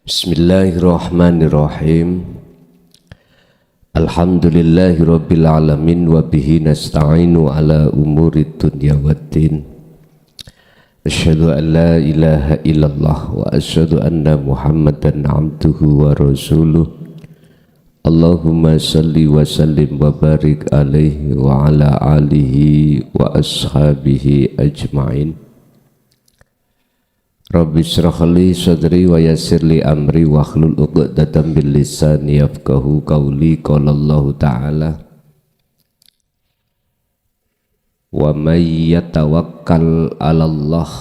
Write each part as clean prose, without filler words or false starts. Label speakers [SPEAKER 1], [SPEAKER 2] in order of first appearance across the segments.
[SPEAKER 1] Bismillahirrahmanirrahim. Alhamdulillahi rabbil alamin wa bihi nasta'inu ala umuri dunya waddin. Asyhadu an la ilaha illallah wa asyhadu anna Muhammadan abduhu wa rasuluh. Allahumma salli wa sallim wa barik alaihi wa ala alihi wa ashabihi ajma'in. Rabbi syrah li sadri wa yassir li amri wa hlul uqdatan bil lisani yafqahu qawli. Qala Allah ta'ala wa may yatawakkal 'ala Allah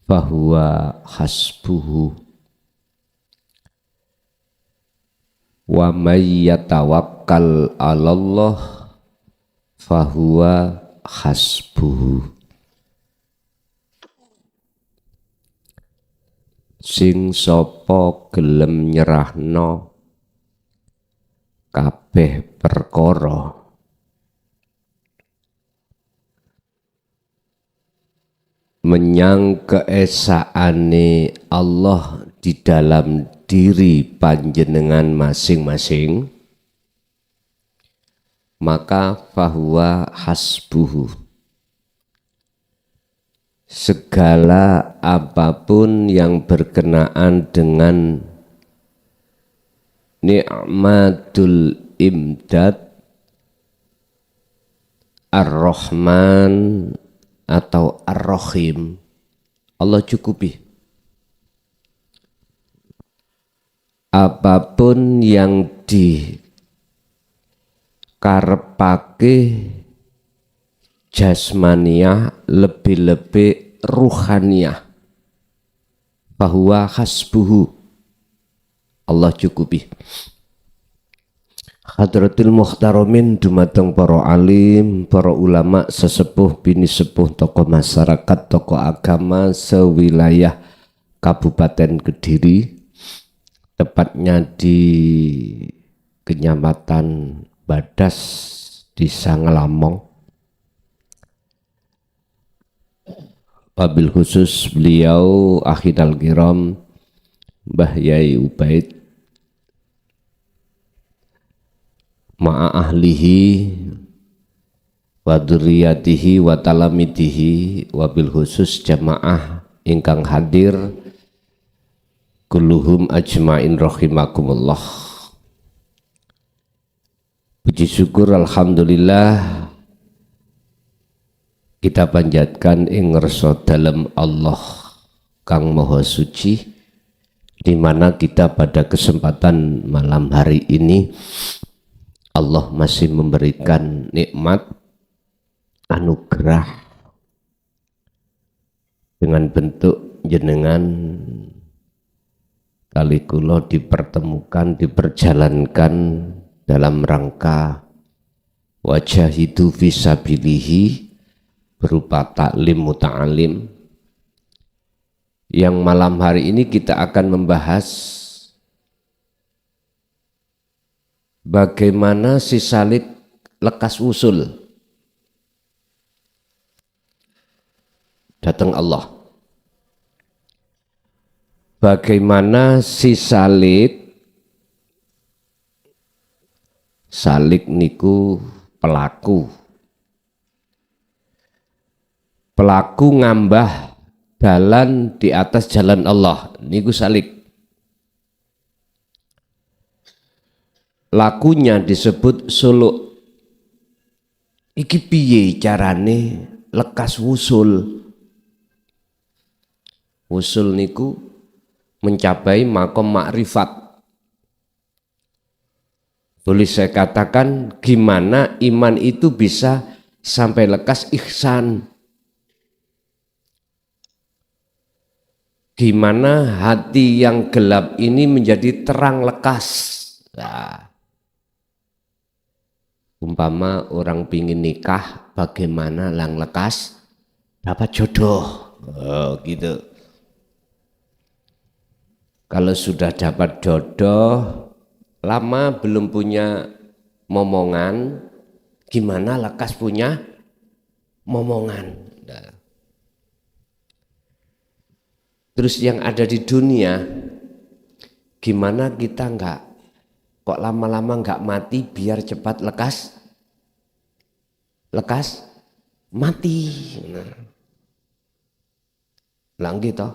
[SPEAKER 1] fahuwa hasbuhu wa may yatawakkal 'ala Allah fahuwa hasbuhu. Sing sapa gelem nyerahno kabeh perkara menyang keesaane Allah di dalam diri panjenengan masing-masing, maka fahuwa hasbuhu. Segala apapun yang berkenaan dengan ni'matul imdad ar-Rahman atau ar-Rahim, Allah cukupi. Apapun yang dikarepake jasmaniyah lebih-lebih ruhaniyah, bahwa hasbuhu, Allah cukupi. Hadratil muhtaramin dumateng para alim, para ulama, sesepuh, bini sepuh, tokoh masyarakat, tokoh agama sewilayah Kabupaten Kediri, tepatnya di Kecamatan Badas, Desa Ngelamong. Wabil khusus beliau akhidal kiram Mbah Yai Ubaid ma'a ahlihi wa dzurriyyatihi wa talamidihi, wabil khusus jamaah ingkang hadir kulluhum ajmain rahimakumullah. Puji syukur alhamdulillah kita panjatkan ing ngersa dalem Allah kang maha suci, di mana kita pada kesempatan malam hari ini Allah masih memberikan nikmat anugerah dengan bentuk jenengan kali kula dipertemukan, diperjalankan dalam rangka wajahidu fisabilihi berupa taklim muta'alim, yang malam hari ini kita akan membahas bagaimana si salik lekas usul datang Allah. Bagaimana si salik niku pelaku ngambah jalan di atas jalan Allah niku salik. Lakunya disebut suluk. Iki piye carane lekas wusul? Wusul niku mencapai makom makrifat. Boleh saya katakan gimana iman itu bisa sampai lekas ihsan. Gimana hati yang gelap ini menjadi terang lekas. Nah, umpama orang pingin nikah, bagaimana lang lekas dapat jodoh, gitu. Kalau sudah dapat jodoh, lama belum punya momongan, gimana lekas punya momongan. Nah, Terus yang ada di dunia, gimana kita kok lama-lama nggak mati biar cepat lekas mati. Langgi toh.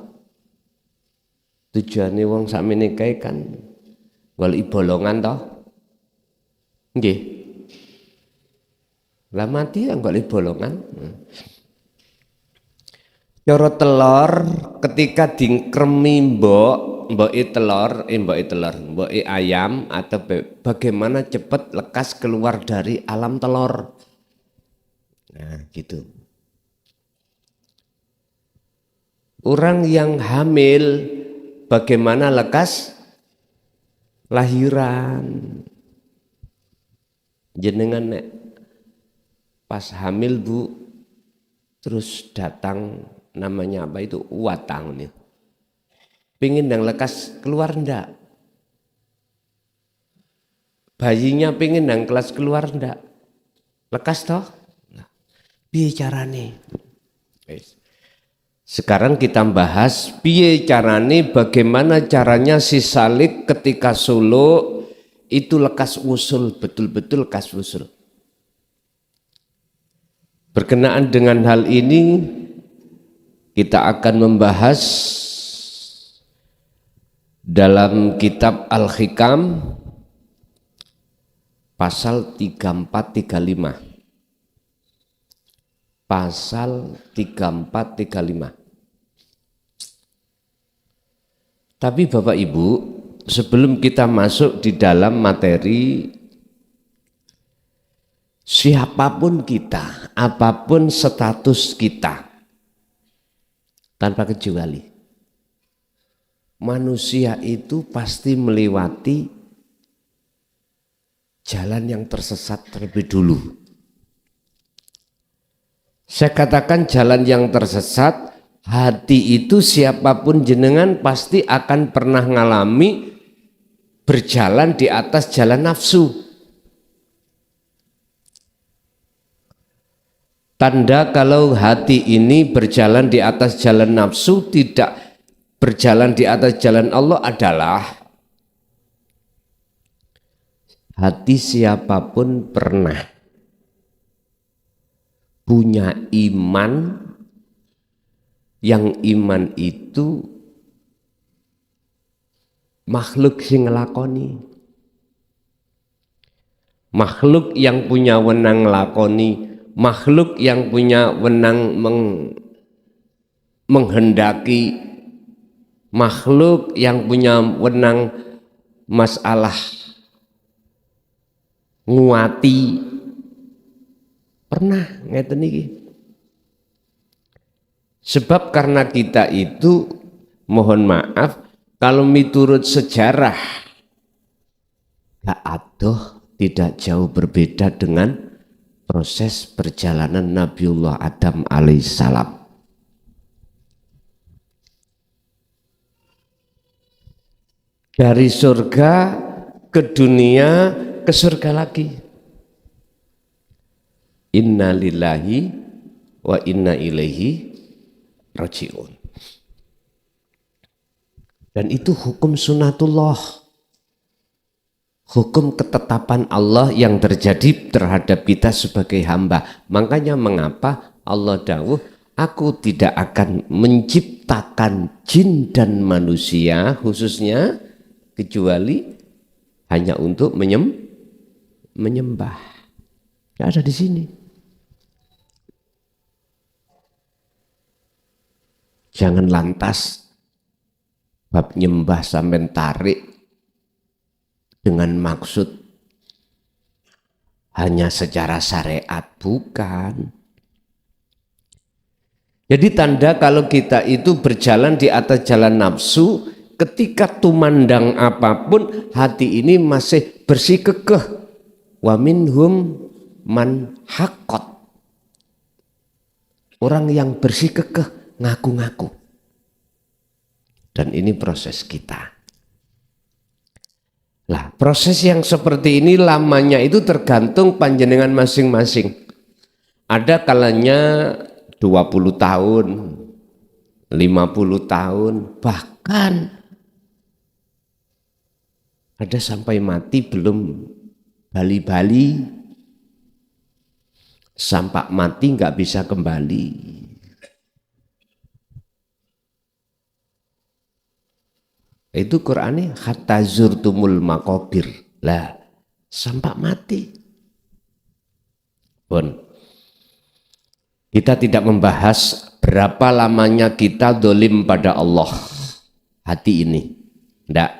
[SPEAKER 1] Tujuannya wong sakmene kae kan golek bolongan toh. Nggih. Lah mati ya golek bolongan. Cara telur ketika dingkremi mboke ayam atau bagaimana cepat lekas keluar dari alam telur. Nah, gitu. Orang yang hamil bagaimana lekas lahiran. Jenengan pas hamil Bu terus datang namanya apa itu watang nih. Pingin yang lekas keluar ndak? Bayinya pingin yang kelas keluar ndak? Lekas toh? Piye carane? Sekarang kita bahas piye carane, bagaimana caranya si Salik ketika suluk itu lekas usul, betul-betul lekas usul. Berkenaan dengan hal ini kita akan membahas dalam kitab Al-Hikam pasal 34-35. Pasal 34-35. Tapi Bapak Ibu, sebelum kita masuk di dalam materi, siapapun kita, apapun status kita, tanpa kecuali, manusia itu pasti melewati jalan yang tersesat terlebih dulu. Saya katakan jalan yang tersesat, hati itu siapapun jenengan pasti akan pernah ngalami berjalan di atas jalan nafsu. Tanda kalau hati ini berjalan di atas jalan nafsu, tidak berjalan di atas jalan Allah adalah hati siapapun pernah punya iman, yang iman itu makhluk sing nglakoni, makhluk yang punya wenang nglakoni, makhluk yang punya wenang menghendaki, makhluk yang punya wenang masalah nguati, pernah ngeten iki. Sebab karena kita itu, mohon maaf, kalau miturut sejarah gak adoh, tidak jauh berbeda dengan proses perjalanan Nabiullah Adam alaihissalam. Dari surga ke dunia, ke surga lagi. Inna lillahi wa inna ilaihi raji'un. Dan itu hukum sunatullah, hukum ketetapan Allah yang terjadi terhadap kita sebagai hamba. Makanya mengapa Allah dawuh, aku tidak akan menciptakan jin dan manusia khususnya kecuali hanya untuk menyembah. Tidak ada di sini. Jangan lantas bab nyembah sampai tarik dengan maksud hanya secara syariat, bukan. Jadi tanda kalau kita itu berjalan di atas jalan nafsu, ketika tumandang apapun hati ini masih bersikukuh. Wa minhum man haqqat. Orang yang bersikukuh ngaku-ngaku. Dan ini proses kita. Lah, proses yang seperti ini lamanya itu tergantung panjenengan masing-masing. Ada kalanya 20 tahun, 50 tahun, bahkan ada sampai mati belum bali-bali, sampai mati nggak bisa kembali. Itu Qur'annya hatta zurtumul maqabir lah, sampai mati pun. Kita tidak membahas berapa lamanya kita dolim pada Allah hati ini, tidak.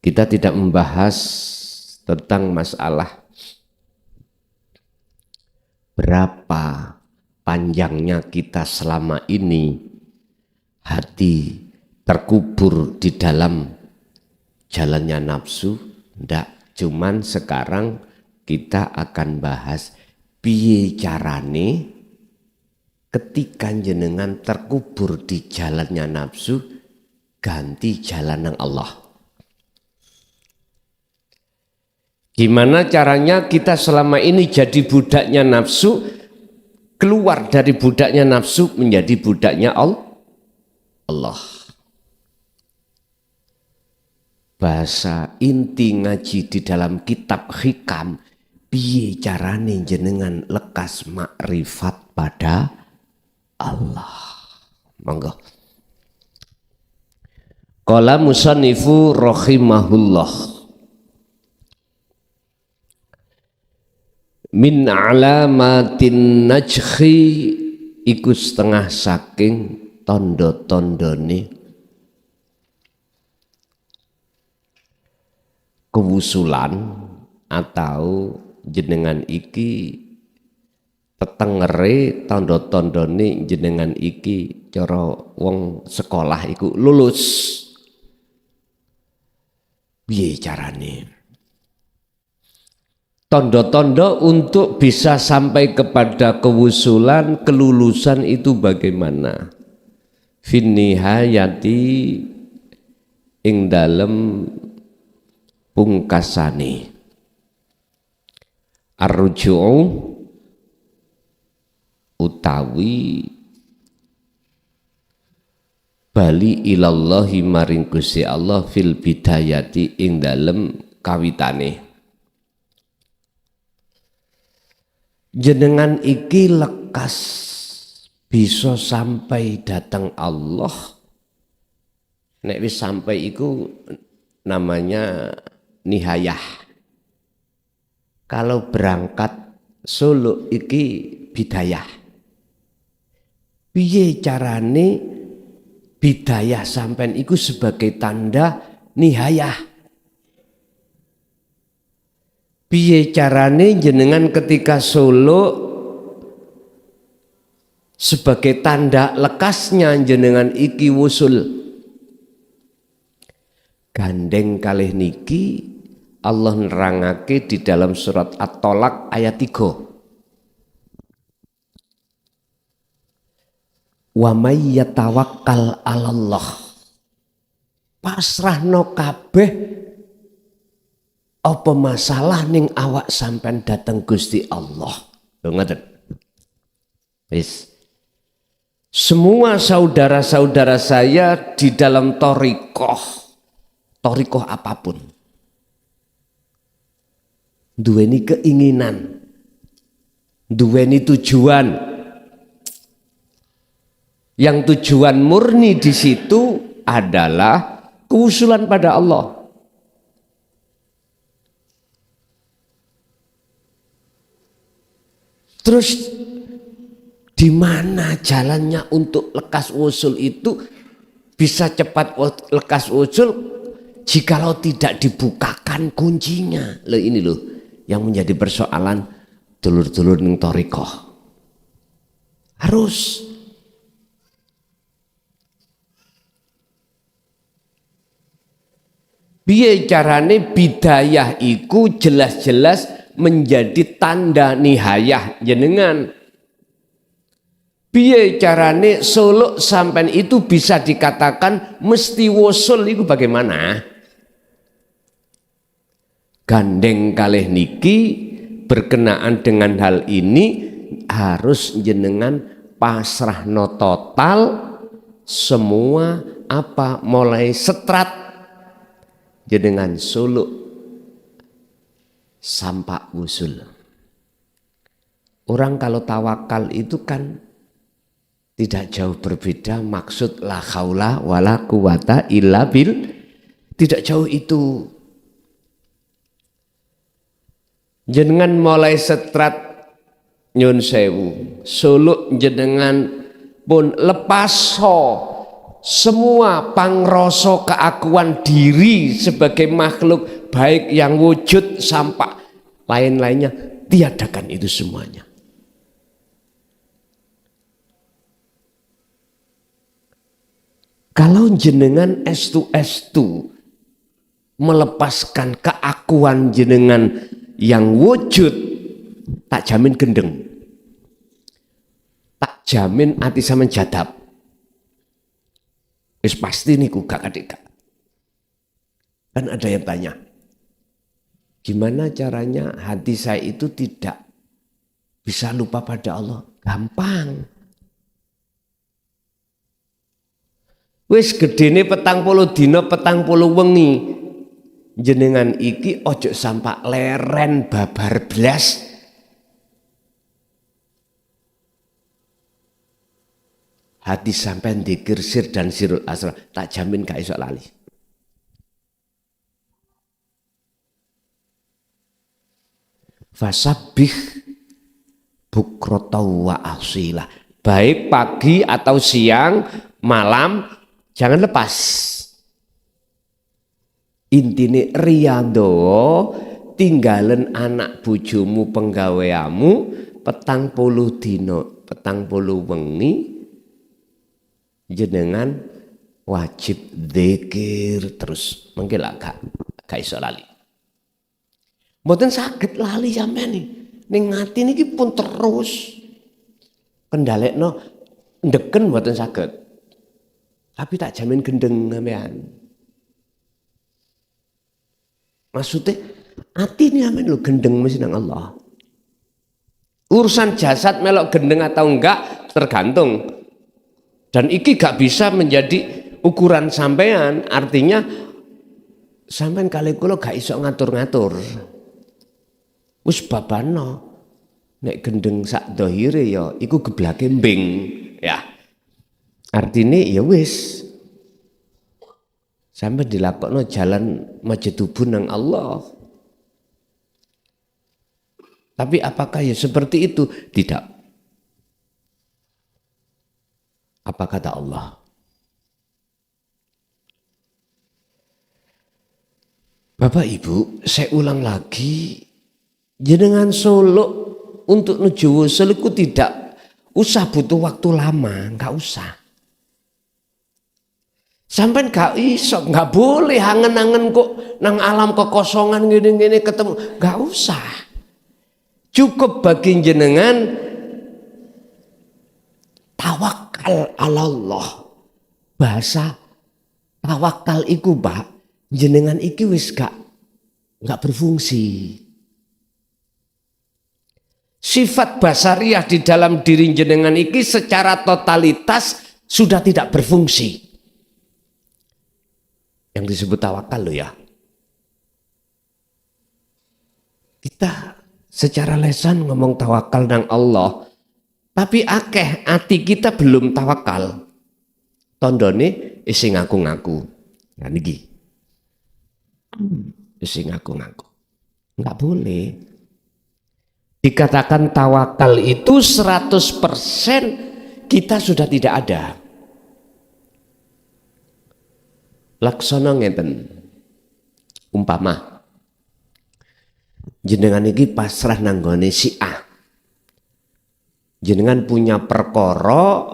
[SPEAKER 1] Kita tidak membahas tentang masalah berapa panjangnya kita selama ini hati terkubur di dalam jalannya nafsu, ndak. Cuman sekarang kita akan bahas piye carane ketika jenengan terkubur di jalannya nafsu, ganti jalan yang Allah. Gimana caranya kita selama ini jadi budaknya nafsu, keluar dari budaknya nafsu menjadi budaknya Allah. Bahasa inti ngaji di dalam kitab Hikam, piye carane jenengan lekas makrifat pada Allah. Monggo. Qala musannifu rahimahullah, min alamatin najhi iku setengah saking tondo-tondone kewusulan atau jenengan iki tetengere tondo-tondone jenengan iki cara wong sekolah iku lulus. Piye carane? Tondo-tondo untuk bisa sampai kepada kewusulan, kelulusan itu bagaimana? Fin nihayati ing dalem pungkasane arruju'u utawi bali ilallahi maring Gusti Allah fil bidayati ing dalem kawitane. Jenengan iki lekas bisa sampai datang Allah, nek wis sampai iku namanya nihayah. Kalau berangkat Solo iki bidayah. Piye carane bidayah sampean iku sebagai tanda nihayah? Piye carane jenengan ketika Solo sebagai tanda lekasnya jenengan iki wusul? Gandeng kalih niki Allah nerangake di dalam surat At-Tolak ayat 3. Wa may yatawakkal 'alallah, pasrahno kabeh apa masalah ning awak sampean dateng Gusti Allah. Lho ngoten. Wis. Semua saudara-saudara saya di dalam thariqah apapun, duweni keinginan, duweni tujuan. Yang tujuan murni di situ adalah kewusulan pada Allah. Terus di mana jalannya untuk lekas usul itu bisa cepat lekas usul jikalau tidak dibukakan kuncinya. Loh ini loh yang menjadi persoalan dulur-dulur ning thariqah. Harus piye carane bidayah iku jelas-jelas menjadi tanda nihayah jenengan. Piye carane Solo sampean itu bisa dikatakan mesti wusul itu bagaimana? Gandeng kalih niki berkenaan dengan hal ini harus jenengan pasrahno total semua apa mulai setrat jenengan suluk sampai usul. Orang kalau tawakal itu kan tidak jauh berbeda, maksud la haula wala quwata illa bil, tidak jauh itu. Jenengan mulai setrat nyun sewu suluk jenengan pun lepas semua pangroso keakuan diri sebagai makhluk baik yang wujud sampai lain-lainnya, tiadakan itu semuanya. Kalau jenengan estu melepaskan keakuan jenengan yang wujud, tak jamin gendeng, tak jamin ati sampean jadab. Wis pasti niku gak kadek. Kan ada yang tanya, gimana caranya hati saya itu tidak bisa lupa pada Allah? Gampang. Wis gedene 40 dina 40 wengi. Jenengan iki ojo sampak leren babar blas. Hati sampean dzikir sir dan sirul asrar, tak jamin gak iso lali. Fasabbih bukrata wa asila. Baik pagi atau siang, malam, jangan lepas. Intine riyadho tinggalen anak bojomu penggaweamu 40 dina 40 wengi jenengan wajib dzikir terus. Mengki lak gak iso lali. Mboten saged lali sampean ning ngati niki pun terus kendhalekno ndeken mboten saged. Tapi tak jamin gendeng sampean. Maksudnya hati ini amin lo gendeng mesti nang Allah. Urusan jasad melok gendeng atau enggak tergantung. Dan iki gak bisa menjadi ukuran sampean. Artinya sampean kali kula gak iso ngatur-ngatur. Wis babano nek gendeng sak dohire ya iku geblake mbing ya. Artine ya wis sampai dilakokno jalan majedubun nang Allah. Tapi apakah ya seperti itu? Tidak. Apa kata Allah? Bapak Ibu, saya ulang lagi, jenengan suluk untuk nuju wusul itu tidak usah butuh waktu lama, enggak usah. Sampai gak iso, gak boleh hangen-hangen kok nang alam kekosongan gini-gini ketemu, gak usah. Cukup bagi jenengan tawakal ala Allah. Bahasa tawakal iku Pak, jenengan iki wis gak berfungsi. Sifat basariah di dalam diri jenengan iki secara totalitas sudah tidak berfungsi. Yang disebut tawakal loh ya. Kita secara lesan ngomong tawakal nang Allah, tapi akeh ati kita belum tawakal. Tondone isi ngaku-ngaku. Nah niki. Isi ngaku-ngaku. Enggak boleh. Dikatakan tawakal itu 100% kita sudah tidak ada. Laksana ngeten, umpama jenengan iki pasrah nanggone si A, jenengan punya perkara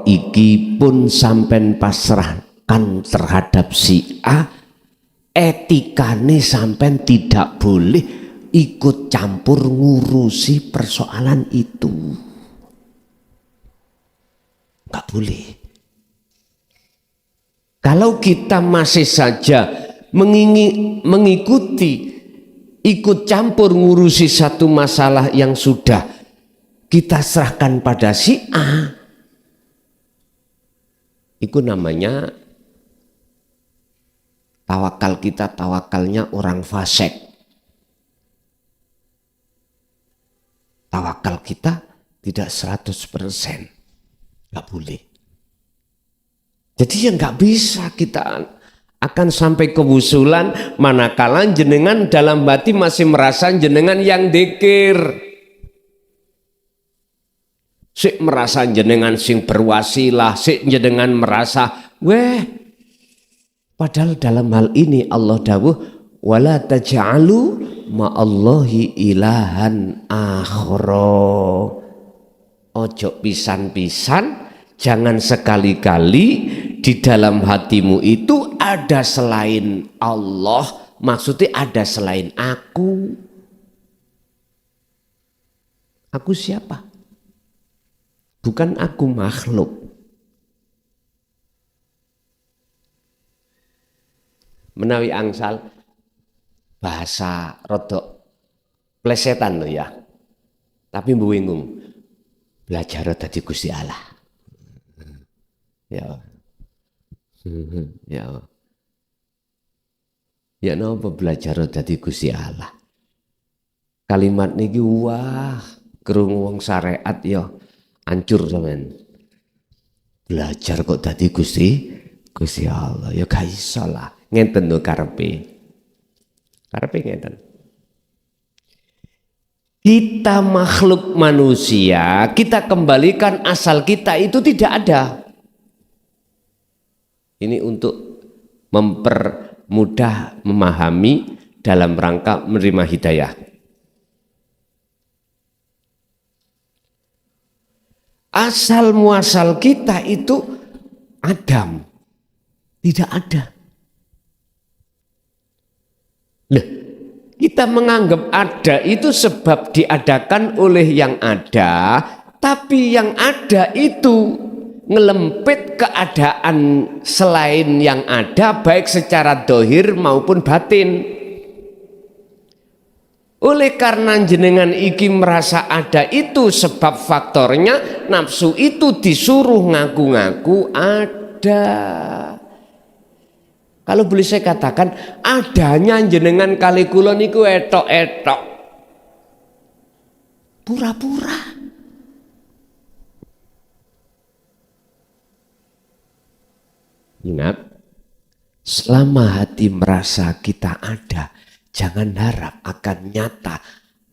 [SPEAKER 1] iki pun sampen pasrahkan terhadap si A, etikane sampen tidak boleh ikut campur ngurusi persoalan itu, nggak boleh. Kalau kita masih saja mengikuti ikut campur ngurusi satu masalah yang sudah kita serahkan pada si A, itu namanya tawakal kita tawakalnya orang fasik. Tawakal kita tidak 100%, nggak boleh. Jadi ya nggak bisa kita akan sampai kewusulan manakala jenengan dalam hati masih merasa jenengan yang dzikir. Sik merasa jenengan sing berwasilah, sik jenengan merasa, padahal dalam hal ini Allah dawuh, wala taj'alu ma'allahi ilahan akhara. Ojo pisan-pisan, jangan sekali-kali di dalam hatimu itu ada selain Allah, maksudnya ada selain aku. Aku siapa? Bukan aku makhluk. Menawi angsal bahasa rodok plesetan loh ya. Tapi bingung. Belajar dadi Gusti Allah. Ya. Ya. Ya napa belajar dadi Gusti Allah. Kalimat niki wah, krungu wong syariat ya hancur sampean. Belajar kok dadi Gusti Allah. Ya gak iso lah. Ngenten lho karepe. Karepe ngeten. Kita makhluk manusia, kita kembalikan asal kita itu tidak ada. Ini untuk mempermudah memahami dalam rangka menerima hidayah. Asal muasal kita itu Adam, tidak ada. Nah, kita menganggap ada itu sebab diadakan oleh yang ada, tapi yang ada itu ngelempit keadaan selain yang ada, baik secara dohir maupun batin. Oleh karena jenengan iki merasa ada itu sebab faktornya nafsu itu disuruh ngaku-ngaku ada. Kalau boleh saya katakan adanya jenengan kali kula niku etok-etok. Pura-pura. Ingat, selama hati merasa kita ada, jangan harap akan nyata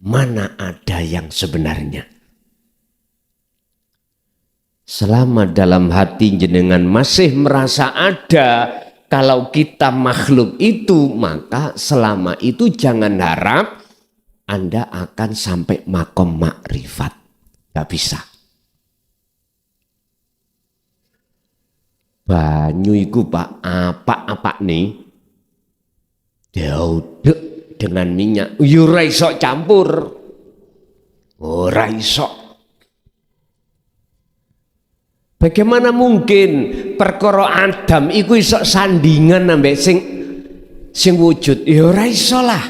[SPEAKER 1] mana ada yang sebenarnya. Selama dalam hati jenengan masih merasa ada, kalau kita makhluk itu, maka selama itu jangan harap Anda akan sampai makom makrifat. Gak bisa. Banyu iku Pak, apa nih? Diuduk dengan minyak, ora iso campur, ora iso. Bagaimana mungkin perkara Adam iku iso sandingan ambek sing wujud? Ya ora iso lah.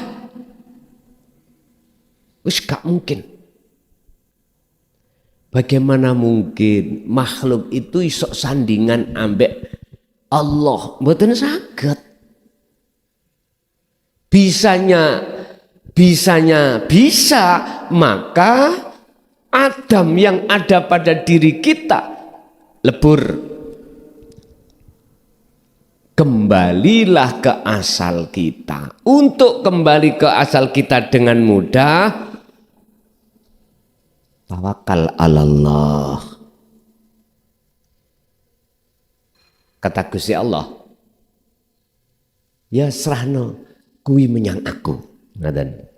[SPEAKER 1] Wis gak mungkin. Bagaimana mungkin makhluk itu iso sandingan ambek Allah? Mboten saged. Bisanya bisa, maka Adam yang ada pada diri kita lebur. Kembalilah ke asal kita. Untuk kembali ke asal kita dengan mudah, tawakal Allah. Kata Gusti Allah, ya serahno kuwi menyang aku. Ngaten.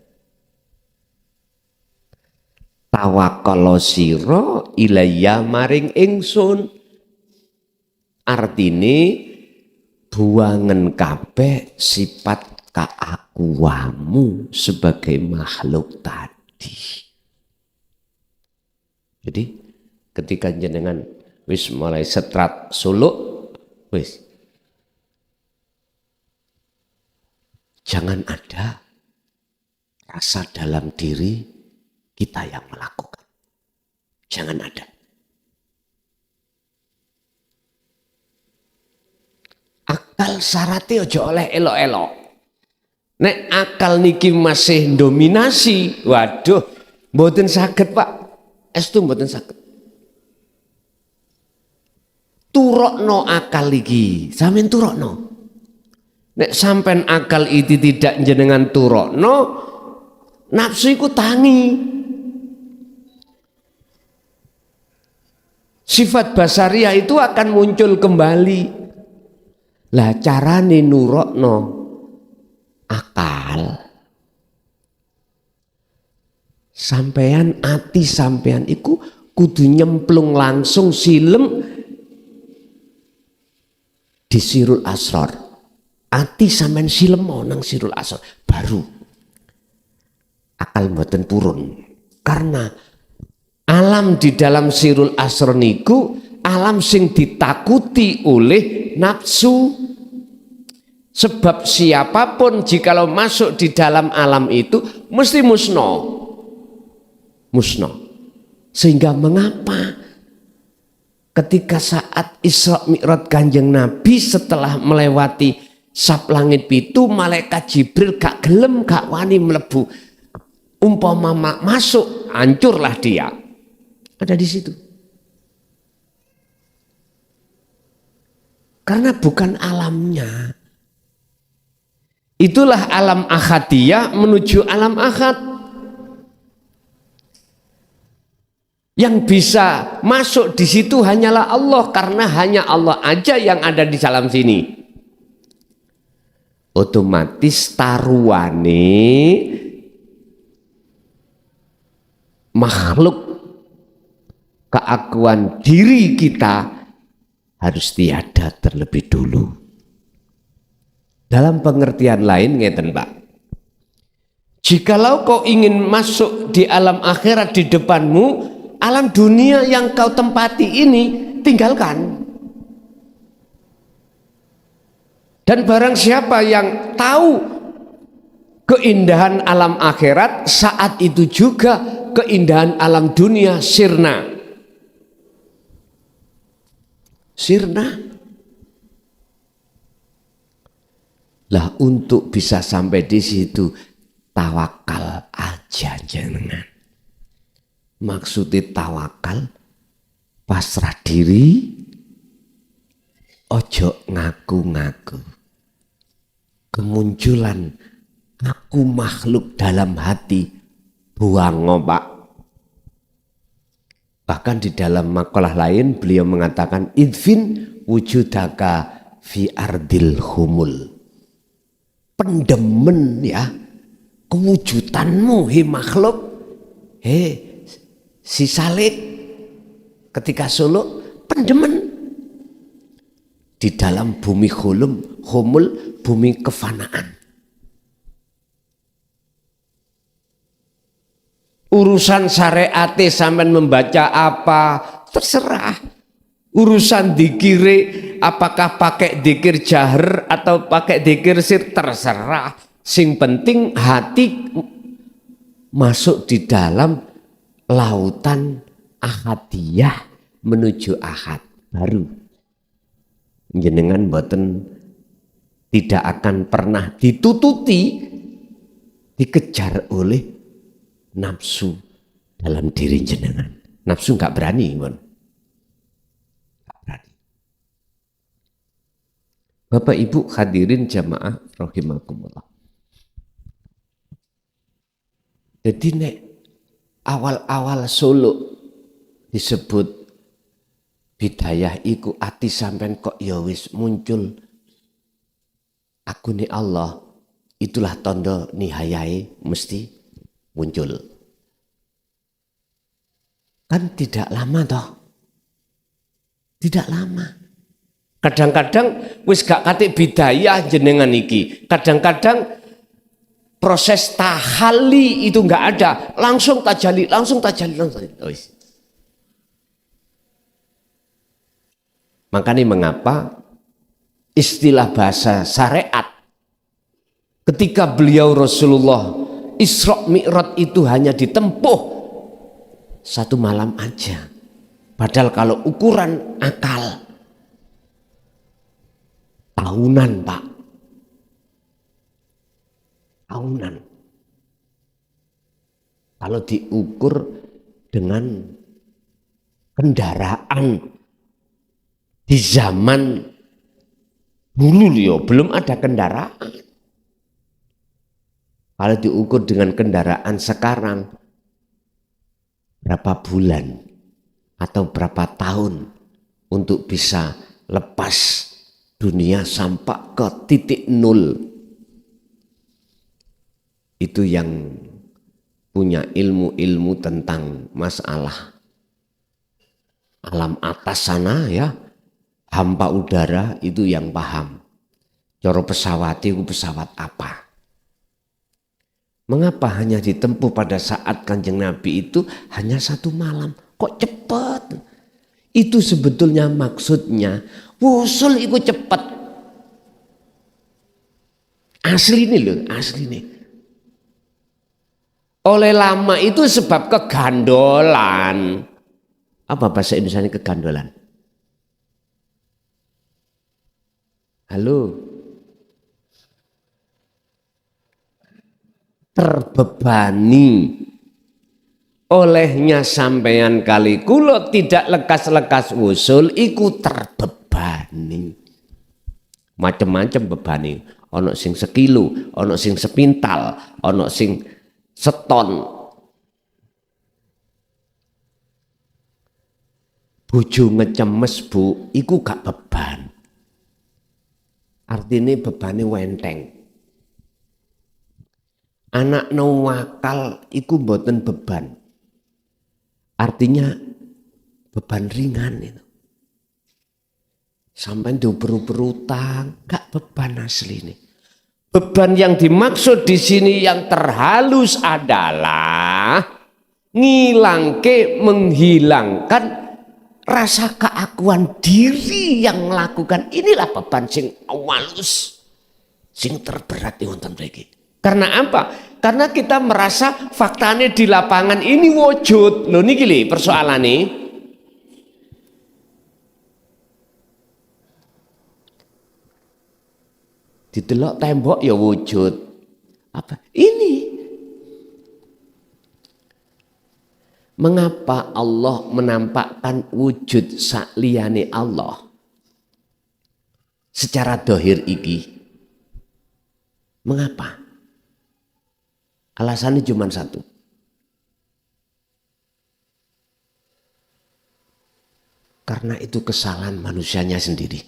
[SPEAKER 1] Tawakal sira ilayya maring ingsun. Artine buangen kabeh sifat keakuanmu sebagai makhluk tadi. Jadi ketika jenengan wis mulai setrat suluk, wis jangan ada rasa dalam diri kita yang melakukan. Jangan ada. Akal syaratnya aja oleh elok-elok. Nek akal niki masih dominasi, waduh, mboten saged Pak. Estu mboten saged. Turokno akal iki, sampean turokno. Nek sampean akal itu tidak jenengan turokno, nafsu iku tangi. Sifat basariah itu akan muncul kembali. Lah carane nurokno akal. Sampean ati sampean iku kudu nyemplung langsung silem di Sirul Asrar. Ati sampean silem nang Sirul Asrar baru akal mboten turun. Karena alam di dalam Sirul Asrar niku alam sing ditakuti oleh nafsu. Sebab siapapun jikalau masuk di dalam alam itu mesti musnah. Sehingga mengapa ketika saat Isra Mi'raj Kanjeng Nabi setelah melewati sap langit pitu, malaikat Jibril gak gelem gak wani mlebu. Umpama masuk hancurlah dia. Ada di situ. Karena bukan alamnya. Itulah alam ahadiyah menuju alam ahad. Yang bisa masuk di situ hanyalah Allah, karena hanya Allah aja yang ada di dalam sini. Otomatis taruhane makhluk keakuan diri kita harus tiada terlebih dulu. Dalam pengertian lain ngeten Pak, jikalau kau ingin masuk di alam akhirat di depanmu, alam dunia yang kau tempati ini tinggalkan. Dan barang siapa yang tahu keindahan alam akhirat, saat itu juga keindahan alam dunia sirna. Lah untuk bisa sampai di situ tawakal aja jenengan. Maksudnya tawakal, pasrah diri, ojo ngaku-ngaku. Kemunculan aku makhluk dalam hati, buang Pak. Bahkan di dalam makalah lain beliau mengatakan idfin wujudaka fi ardil humul. Pendemen ya kewujudanmu he makhluk, si Salih ketika suluk pendemen di dalam bumi humul, bumi kefanaan. Urusan syariat sampean membaca apa terserah. Urusan dikire apakah pakai dikir jahar atau pakai dikir sir terserah. Sing penting hati masuk di dalam lautan ahadiyah menuju ahad baru. Jenengan boten tidak akan pernah ditututi, dikejar oleh nafsu dalam diri jenengan. Nafsu nggak berani, mon. Nggak berani. Bapak Ibu hadirin jamaah rahimakumullah. Jadi nek awal-awal suluk disebut bidayah iku ati sampean kok ya wis muncul aku ni Allah, itulah tondo nihayai mesti muncul. Kan tidak lama toh. Tidak lama. Kadang-kadang wis gak kate bidayah jenengan iki. Kadang-kadang proses tahali itu enggak ada, langsung tajali. Makanya mengapa istilah bahasa syariat ketika beliau Rasulullah Isra Mi'raj itu hanya ditempuh 1 malam aja. Padahal kalau ukuran akal tahunan, Pak. Tahunan. Kalau diukur dengan kendaraan di zaman dulu ya belum ada kendaraan. Kalau diukur dengan kendaraan sekarang, berapa bulan atau berapa tahun untuk bisa lepas dunia sampai ke titik nol. Itu yang punya ilmu-ilmu tentang masalah alam atas sana ya, hampa udara itu yang paham. Coro pesawat itu pesawat apa? Mengapa hanya ditempuh pada saat Kanjeng Nabi itu hanya 1 malam? Kok cepat? Itu sebetulnya maksudnya wusul itu cepat. Asli ini loh, asli nih. Oleh lama itu sebab kegandolan. Apa bahasa Indonesia kegandolan? Halo? Terbebani. Olehnya sampeyan kali kulo tidak lekas-lekas wusul iku terbebani. Macam-macam bebani. Ono sing sekilo, ono sing sepintal, ono sing seton. Bojo ngecemes bu, iku gak beban. Artinya bebane wenteng. Anak nawakal iku mboten beban. Artinya beban ringan itu. Sampai diuber-uber utang, gak beban asli ini. Beban yang dimaksud di sini yang terhalus adalah menghilangkan rasa keakuan diri yang melakukan. Inilah beban sing awalus, sing terberat di wonten mriki. Karena apa? Karena kita merasa faktanya di lapangan ini wujud. Loh niki lho persoalane. Didelok tembok ya wujud. Apa? Ini. Mengapa Allah menampakkan wujud sakliyane Allah secara dohir iki? Mengapa? Alasannya cuma satu. Karena itu kesalahan manusianya sendiri.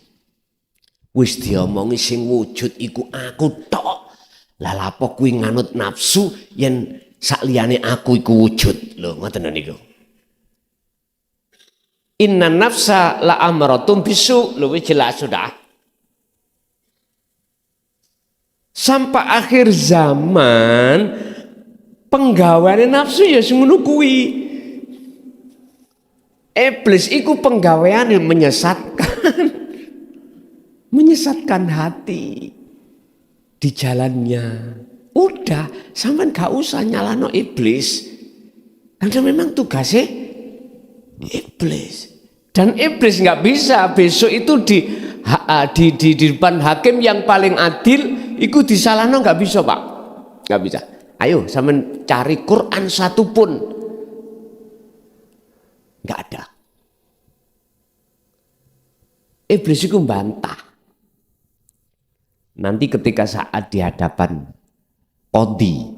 [SPEAKER 1] Wis diomongi sing wujud iku aku tok. Lah lapo kuwi nganut nafsu yen sakliyane aku iku wujud. Lho ngoten niku. Inna nafsa la amaratum bisu. Lho wis jelas sudah. Sampai akhir zaman penggaweane nafsu ya ngono kuwi. Iblis iku penggaweane menyesatkan. Menyesatkan hati di jalannya. Udah, sampean gak usah nyalano iblis. Karena memang tugasnya iblis. Dan iblis nggak bisa besok itu di depan hakim yang paling adil iku disalahno nggak bisa Pak, nggak bisa. Ayo sampean cari Quran satu pun nggak ada. Iblis itu bantah. Nanti ketika saat di hadapan qadhi,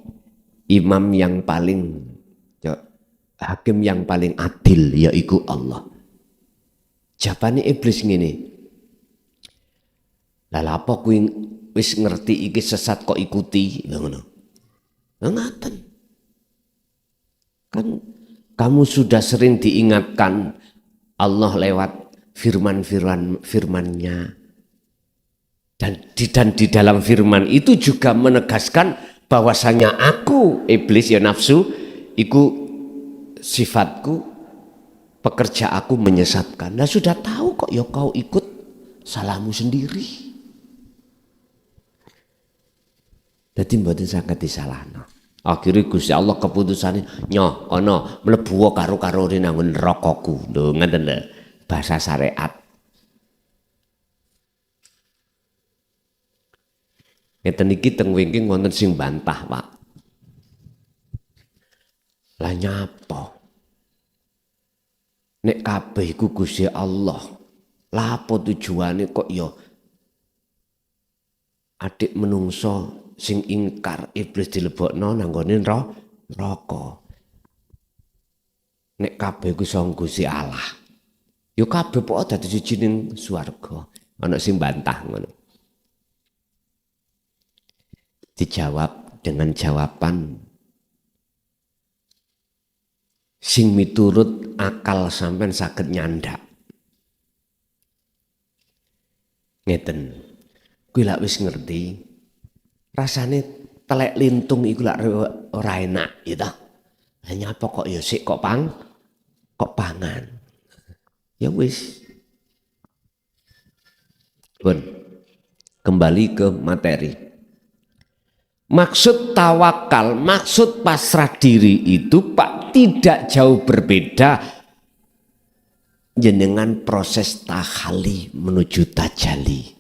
[SPEAKER 1] imam yang paling, hakim yang paling adil yaitu Allah. Jawabane iblis ngene. Lah apa kuwi wis ngerti iki sesat kok ikuti ngono. Ngaten. Kan kamu sudah sering diingatkan Allah lewat firman-Nya. Dan di dalam firman itu juga menegaskan bahwasanya aku iblis ya nafsu iku sifatku, pekerja aku menyesatkan. Nah sudah tahu kok ya kau ikut salahmu sendiri. Jadi mboten saged disalahno. Akhirnya Gusti Allah keputusannya nyoh ana mlebu karo-karo nang nerakaku. Lho ngeten lho bahasa syariat. Ngeten iki teng wingking wonten sing bantah, Pak. Lah nyapa? Nek kabeh iku Gusti Allah. Lah apa tujuane kok ya adik menungso sing ingkar iblis dilebokno nang gone neraka. Nek kabeh iku sing Gusti Allah. Ya kabeh pokoke dadi siji ning swarga. Ana sing bantah ngono. Dijawab dengan jawaban sing miturut akal sampean saged nyandak. Ngeten. Kuwi lak wis ngerti. Rasane telek lintung iku lak ora enak ya ta. Hanya apa kok ya sik kok pangan. Ya wis. Pun kembali ke materi. Maksud tawakal, maksud pasrah diri itu Pak tidak jauh berbeda jenengan proses tahalli menuju tajalli.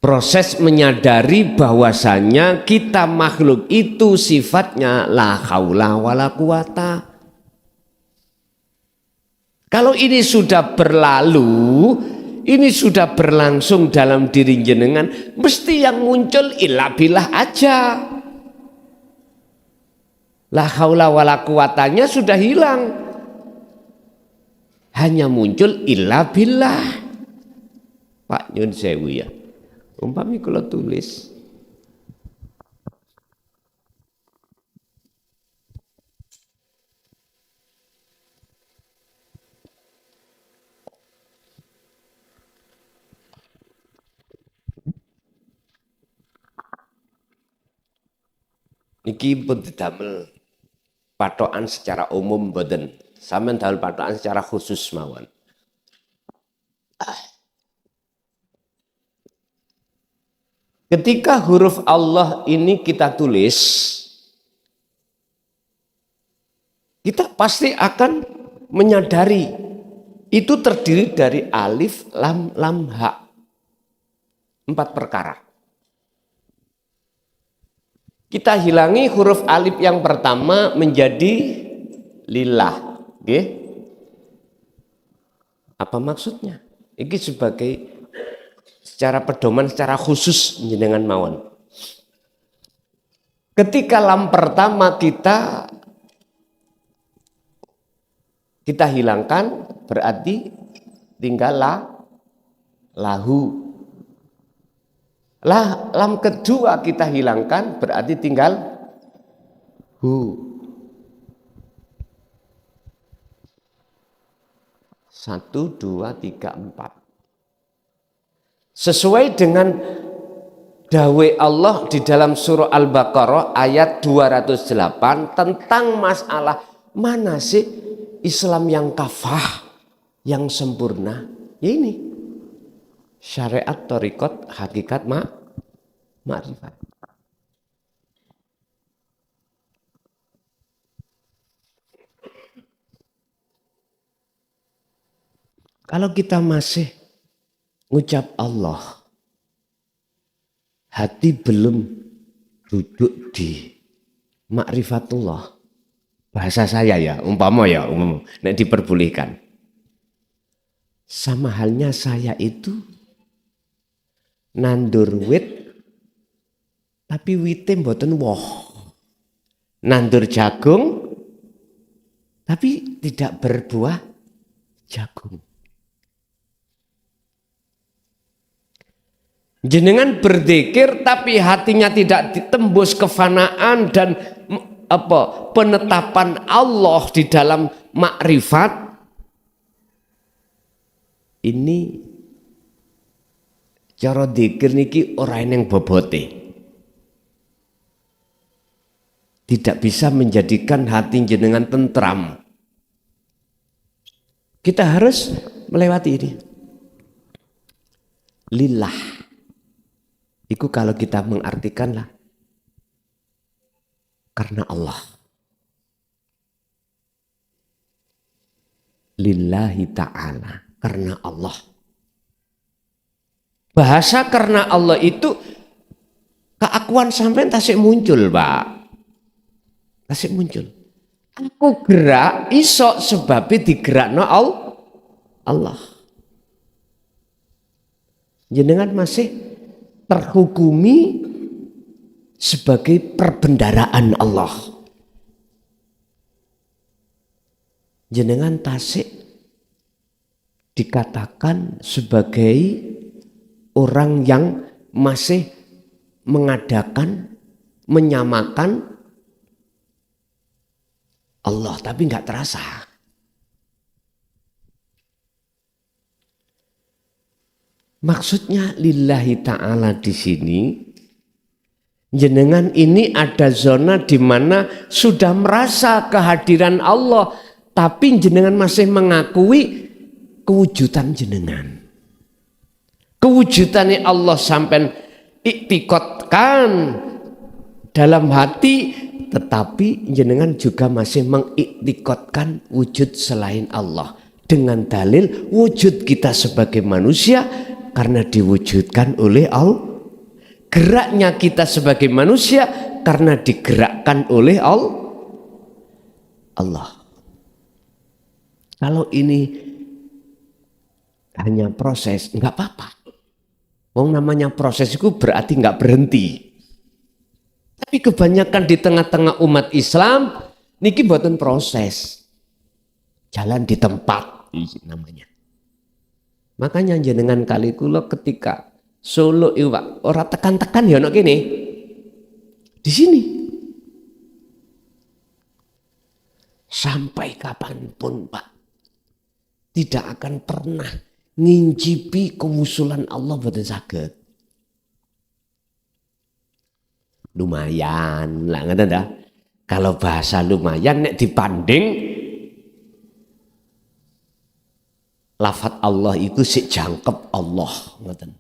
[SPEAKER 1] Proses menyadari bahwasanya kita makhluk itu sifatnya la haula wala quwata. Kalau ini sudah berlalu, ini sudah berlangsung dalam diri jenengan, mesti yang muncul illa billah aja. La haula wala quwatanya sudah hilang. Hanya muncul illa billah. Pak nyun sewu ya. Umpami kula tulis niki pun didamel patokan secara umum mboten. Sampeyan damel patokan secara khusus mawon. Ketika huruf Allah ini kita tulis, kita pasti akan menyadari itu terdiri dari alif, lam, lam, ha. 4 perkara. Kita hilangi huruf alif yang pertama menjadi lillah. Okay? Apa maksudnya? Ini sebagai secara pedoman, secara khusus jenengan mawon. Ketika lam pertama kita hilangkan, berarti tinggal lahu. Lam kedua kita hilangkan, berarti tinggal hu. 1, 2, 3, 4. Sesuai dengan dawe Allah di dalam surah Al-Baqarah ayat 208 tentang masalah mana sih Islam yang kafah, yang sempurna. Ya ini syariat thariqat hakikat ma'rifat. Kalau kita masih ngucap Allah, hati belum duduk di ma'rifatullah. Bahasa saya ya, umpama nek diperbolehkan. Sama halnya saya itu nandur wit, tapi wite mboten woh. Nandur jagung, tapi tidak berbuah jagung. Jenengan berzikir tapi hatinya tidak ditembus kefanaan dan penetapan Allah di dalam makrifat, ini cara dzikir niki ora eneng bobote. Tidak bisa menjadikan hati jenengan tentram. Kita harus melewati ini. Lillah. Itu kalau kita mengartikan lah karena Allah. Lillahi ta'ala, karena Allah. Bahasa karena Allah itu keakuan sampean tasik muncul, Pak. Tasik muncul. Aku gerak iso sebabnya digerakno Allah. Jenengan masih terhukumi sebagai perbendaraan Allah. Jenengan tasik dikatakan sebagai orang yang masih mengadakan, menyamakan Allah, tapi nggak terasa. Maksudnya lillahi ta'ala di sini, jenengan ini ada zona di mana sudah merasa kehadiran Allah, tapi jenengan masih mengakui kewujudan jenengan. Kewujudannya Allah sampai iktikotkan dalam hati, tetapi jenengan juga masih mengiktikotkan wujud selain Allah. Dengan dalil wujud kita sebagai manusia karena diwujudkan oleh Allah. Geraknya kita sebagai manusia karena digerakkan oleh Allah. Kalau ini hanya proses, enggak apa-apa. Wong namanya proses itu berarti enggak berhenti. Tapi kebanyakan di tengah-tengah umat Islam niki mboten proses. Jalan di tempat namanya. Makanya jenengan kali kula ketika Solo iwak ora tekan-tekan ya ono kene. Di sini. Sampai kapanpun, Pak, tidak akan pernah ngincipi kewusulan Allah boten saged. Lumayan lah ngoten ta. Kalau bahasa lumayan nek dibanding lafaz Allah itu sik jangkep Allah ngoten.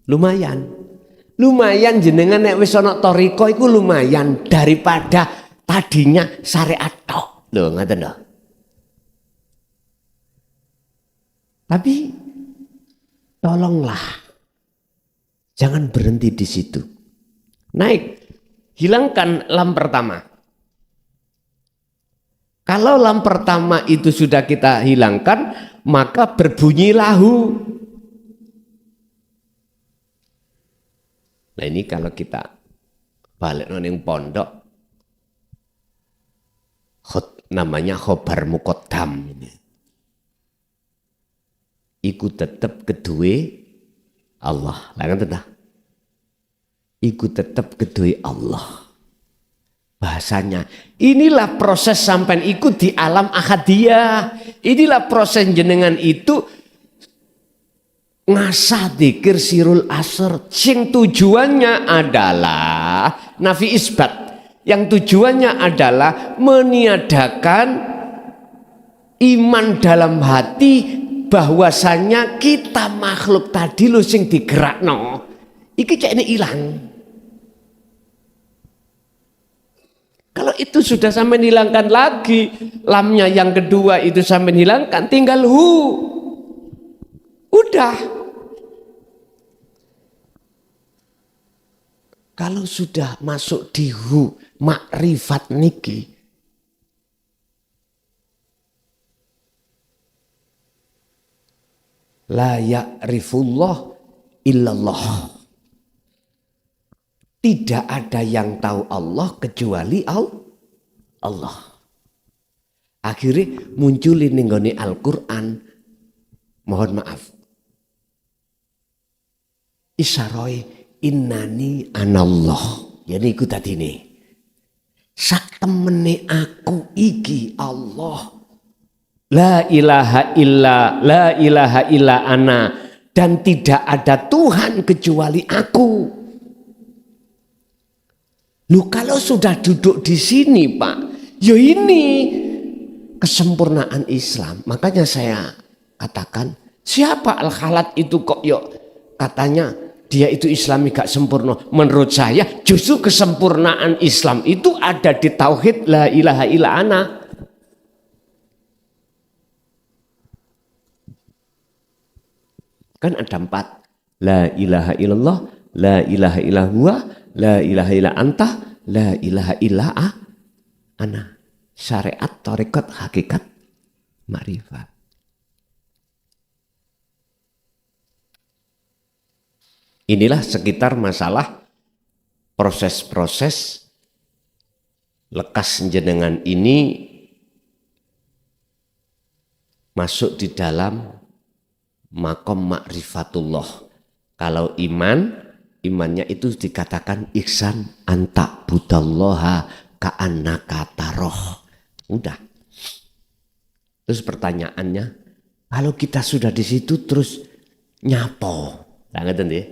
[SPEAKER 1] Lumayan jenengan nek wis ana thariqa iku lumayan daripada tadinya syariat tok. Lho ngoten lho. Tapi tolonglah jangan berhenti di situ. Naik, hilangkan lam pertama. Kalau lam pertama itu sudah kita hilangkan, maka berbunyi lahu. Nah ini kalau kita balik ning pondok, namanya khobar muqaddam ini. Iku tetap kedua Allah. Lah kan iku tetap kedua Allah. Bahasanya inilah proses sampai ikut di alam ahadiyah. Inilah proses jenengan itu ngasah dzikir sirul asr. Sing tujuannya adalah nafi isbat. Yang tujuannya adalah meniadakan iman dalam hati bahwasanya kita makhluk tadi lho sing digerakno. Iki cek ini hilang. Kalau itu sudah sampai hilangkan lagi, lamnya yang kedua itu sampai hilangkan, tinggal hu. Udah. Kalau sudah masuk di hu, makrifat niki, la ya'rifullah illallah. Tidak ada yang tahu Allah kecuali Allah. Akhirnya muncul ning nggone Al-Qur'an. Mohon maaf. Isyarai innani anallah. Yani iku tadi nih. Sak temene aku iki Allah. La ilaha illa ana. Dan tidak ada Tuhan kecuali aku. Lu kalau sudah duduk di sini, Pak, ya ini kesempurnaan Islam. Makanya saya katakan, siapa al-khalat itu kok yuk katanya dia itu Islami gak sempurna. Menurut saya justru kesempurnaan Islam itu ada di tauhid la ilaha illa ana. Kan ada 4. La ilaha illallah, la ilaha illa huwa, la ilaha illa anta, la ilaha illa ana. Syariat, tarekat, hakikat, makrifat. Inilah sekitar masalah proses-proses lekas jenengan ini masuk di dalam makom ma'rifatullah. Kalau imannya itu dikatakan ihsan anta budallaha ka'annaka taroh. Udah. Terus pertanyaannya, kalau kita sudah di situ terus nyapo, ngerti ya?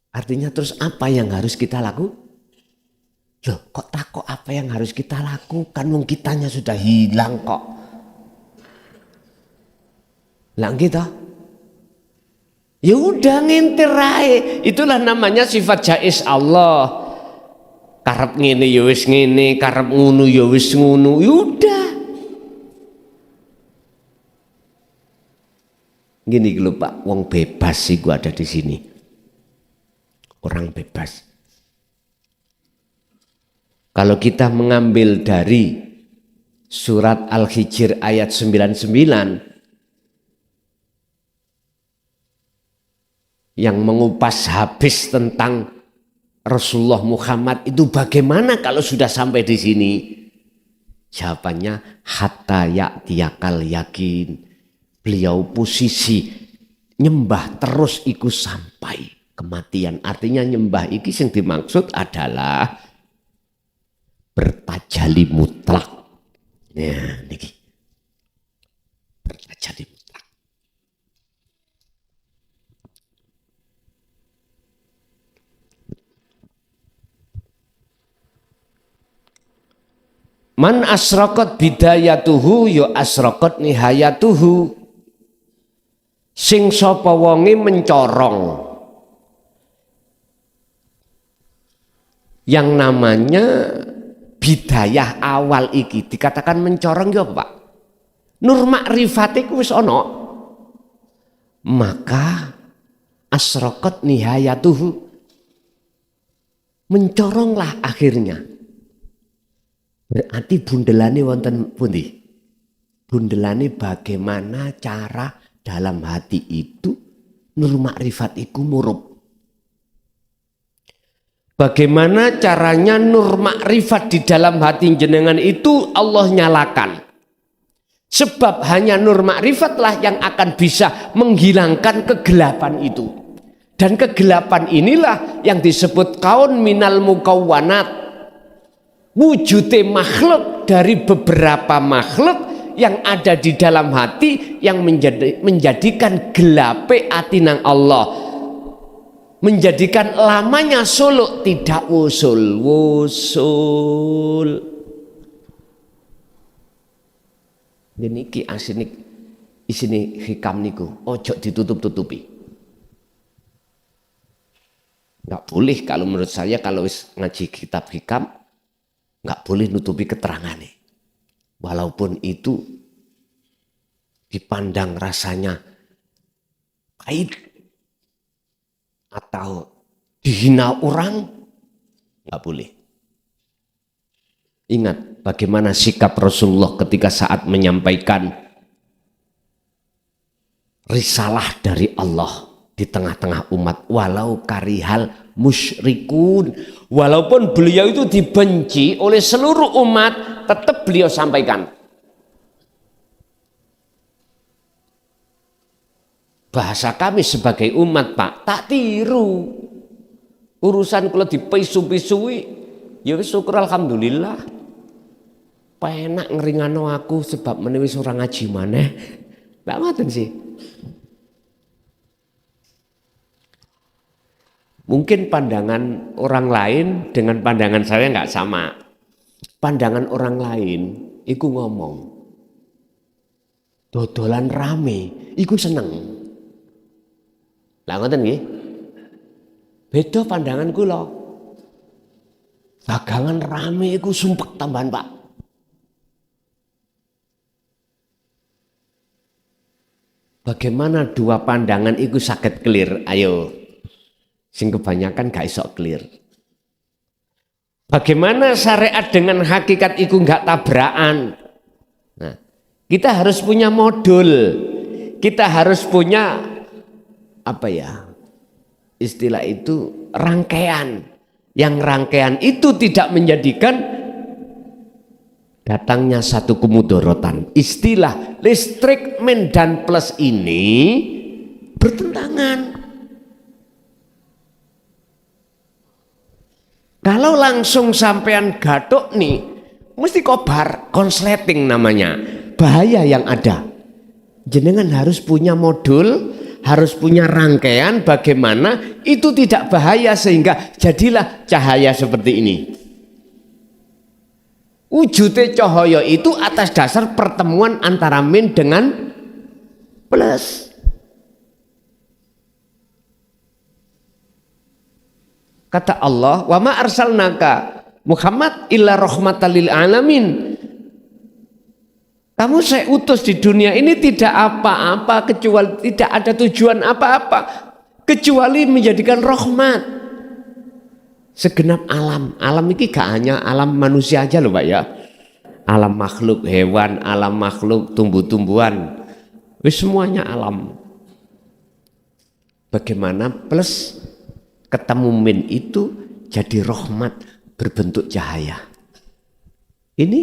[SPEAKER 1] Artinya terus apa yang harus kita lakukan? Loh, kok takut apa yang harus kita lakukan? Wong kitanya sudah hilang kok. Lah kita, ya udah ngintir ae. Itulah namanya sifat jais Allah. Karep ngene ya wis ngene, karep ngono ya wis ngono. Ya udah. Gini lho Pak, wong bebas sih gua ada di sini. Orang bebas. Kalau kita mengambil dari surat Al-Hijr ayat 99 yang mengupas habis tentang Rasulullah Muhammad itu bagaimana kalau sudah sampai di sini? Jawabannya hatta ya'tiyakal yakin. Beliau posisi nyembah terus iku sampai kematian. Artinya nyembah iki yang dimaksud adalah bertajali mutlak. Ya, niki. Bertajali mutlak. Man asraqat bidayatuhu ya asraqat nihayatuhu. Sing sapa wonge mencorong. Yang namanya bidayah awal iki dikatakan mencorong ya Pak. Nur makrifat iku wis ana. Maka asraqat nihayatuhu. Mencoronglah akhirnya. Berarti bundelane wonten pundi? Bundelane bagaimana cara dalam hati itu nur makrifat iku murup. Bagaimana caranya nur makrifat di dalam hati jenengan itu Allah nyalakan. Sebab hanya nur makrifatlah yang akan bisa menghilangkan kegelapan itu. Dan kegelapan inilah yang disebut kaun minal mukawwanat. Wujudnya makhluk dari beberapa makhluk yang ada di dalam hati yang menjadikan gelape atinang Allah. Menjadikan lamanya suluk tidak wusul. Ini ki asini isini hikam niku ojo ditutup-tutupi. Nggak boleh kalau menurut saya kalau ngaji kitab hikam nggak boleh nutupi keterangannya. Walaupun itu dipandang rasanya pahit atau dihina orang, nggak boleh. Ingat bagaimana sikap Rasulullah ketika saat menyampaikan risalah dari Allah di tengah-tengah umat, walau karihal musyrikun, walaupun beliau itu dibenci oleh seluruh umat, tetap beliau sampaikan. Bahasa kami sebagai umat Pak, tak tiru. Urusan kalau dipisu-pisui, ya syukur alhamdulillah. Penak ngeringano aku sebab menewi surang ngaji maneh. Nggak ngoten sih. Mungkin pandangan orang lain dengan pandangan saya nggak sama. Pandangan orang lain, iku ngomong, dodolan rame, iku seneng. Lah ngoten nggih. Beda pandangan kula. Dagangan rame iku sumpek tambahan, Pak. Bagaimana dua pandangan itu sakit clear? Ayo. Sing kebanyakan gak iso clear. Bagaimana syariat dengan hakikat itu gak tabrakan? Nah, kita harus punya modul. Kita harus punya istilah itu rangkaian. Yang rangkaian itu tidak menjadikan datangnya satu kemudorotan. Istilah listrik min dan plus ini bertentangan. Kalau langsung sampean gathuk nih, mesti kobar, konsleting namanya. Bahaya yang ada. Jenengan harus punya modul, harus punya rangkaian bagaimana itu tidak bahaya sehingga jadilah cahaya seperti ini. Wujudnya cahaya itu atas dasar pertemuan antara min dengan plus. Kata Allah, "Wa ma arsalnaka Muhammad illa rahmatan lil alamin." Kamu saya utus di dunia ini tidak apa-apa kecuali tidak ada tujuan apa-apa kecuali menjadikan rahmat segenap alam. Alam ini gak hanya alam manusia aja loh Pak ya. Alam makhluk hewan, alam makhluk tumbuh-tumbuhan. Semuanya alam. Bagaimana plus ketemu min itu jadi rahmat berbentuk cahaya. Ini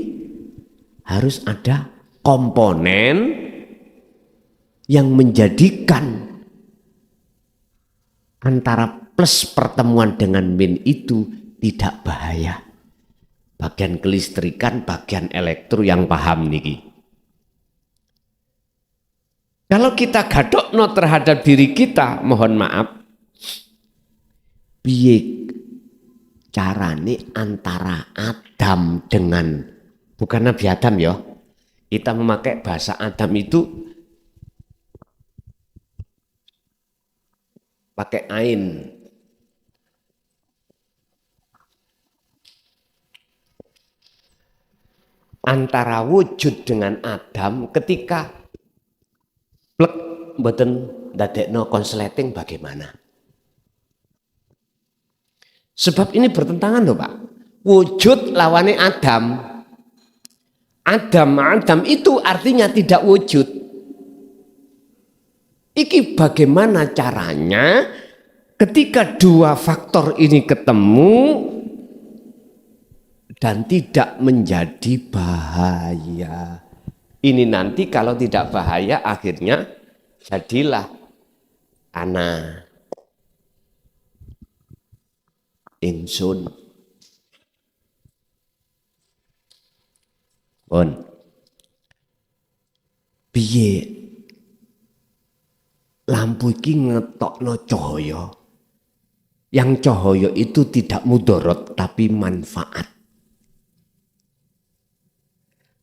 [SPEAKER 1] harus ada komponen yang menjadikan antara plus pertemuan dengan min itu tidak bahaya. Bagian kelistrikan, bagian elektro yang paham niki. Kalau kita gadokno terhadap diri kita, mohon maaf, piye carane antara Adam dengan bukan Nabi Adam ya. Kita memakai bahasa Adam itu pakai ain. Antara wujud dengan Adam ketika plek mboten ndadekno konsleting bagaimana? Sebab ini bertentangan loh Pak. Wujud lawannya Adam. Adam itu artinya tidak wujud. Iki bagaimana caranya ketika dua faktor ini ketemu dan tidak menjadi bahaya. Ini nanti kalau tidak bahaya akhirnya jadilah ana ingsun. Pun piye lampu iki ngetokno cahaya. Yang cahaya itu tidak mudarat tapi manfaat.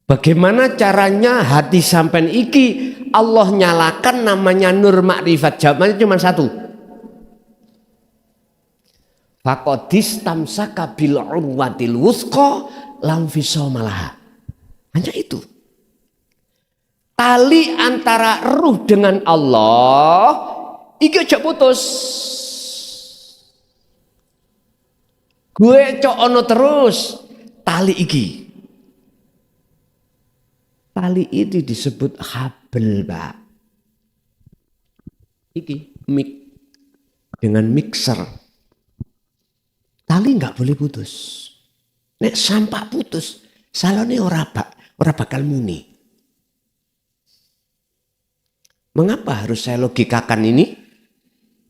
[SPEAKER 1] Bagaimana caranya hati sampean iki Allah nyalakan namanya nur makrifat. Jawabannya cuma satu. Faqadis tamsaka bil urwatil wuthqa lam fisamalah. Hanya itu. Tali antara ruh dengan Allah iki aja putus. Gue cok ono terus tali iki. Tali ini disebut habel, Pak. Iki mik dengan mixer. Tali nggak boleh putus. Nek sampak putus, salone ora bakal muni. Mengapa harus saya logikakan ini?